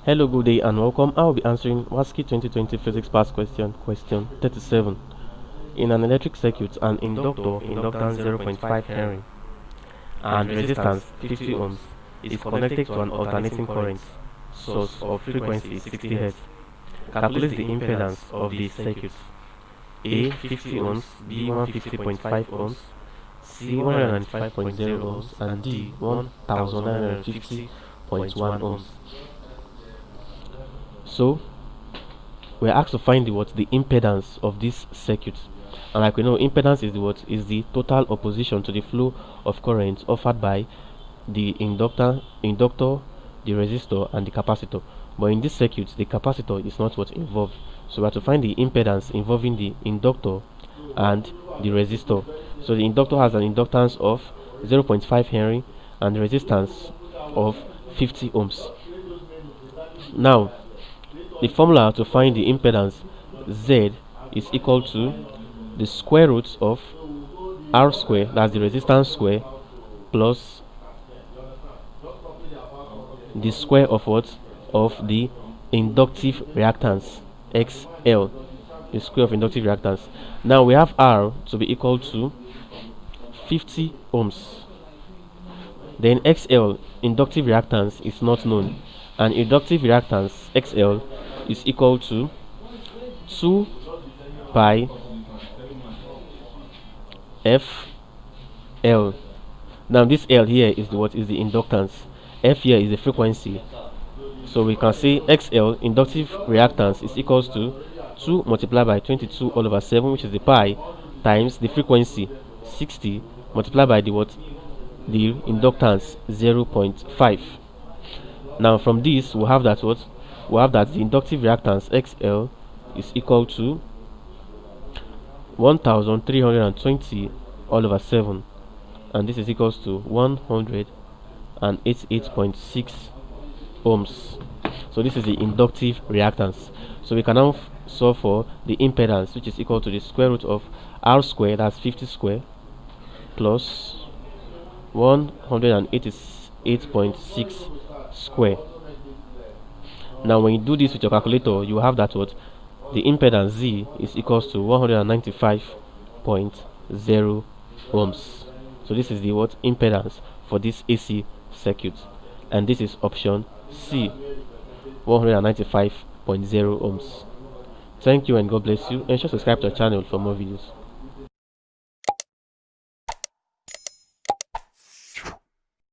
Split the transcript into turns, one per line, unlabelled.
Hello, good day and welcome. I will be answering WASSCE 2020 Physics Past question 37. In an electric circuit, an inductor, inductance 0.5 Henry, and resistance 50 ohms is connected to an alternating current source of frequency 60 Hz. Calculate the impedance of the circuit. A 50 ohms, B 150.5 ohms, C 195.0 ohms, and D 1950.1 ohms. So we're asked to find the impedance of this circuit, and like we know, impedance is the total opposition to the flow of current offered by the inductor, the resistor, and the capacitor. But in this circuit, the capacitor is not what's involved, so we have to find the impedance involving the inductor and the resistor. So the inductor has an inductance of 0.5 Henry and resistance of 50 ohms. Now, the formula to find the impedance Z is equal to the square root of R square, that's the resistance square, plus the square of what? Of the inductive reactance, XL, the square of inductive reactance. Now we have R to be equal to 50 ohms. Then XL, inductive reactance, is not known, and inductive reactance XL is equal to 2 pi FL. Now this L here is the inductance, F here is the frequency. So we can say XL, inductive reactance, is equals to 2 multiplied by 22 all over 7, which is the pi, times the frequency 60 multiplied by the inductance 0.5. Now from this we have that the inductive reactance XL is equal to 1320 all over 7, and this is equals to 188.6 ohms. So this is the inductive reactance. So we can now solve for the impedance, which is equal to the square root of R square, that's 50 square, plus 188.6 square. Now when you do this with your calculator, you have that the impedance Z is equals to 195.0 ohms. So this is the impedance for this AC circuit, and this is option C, 195.0 ohms. Thank you and God bless you. Ensure to subscribe to our channel for more videos.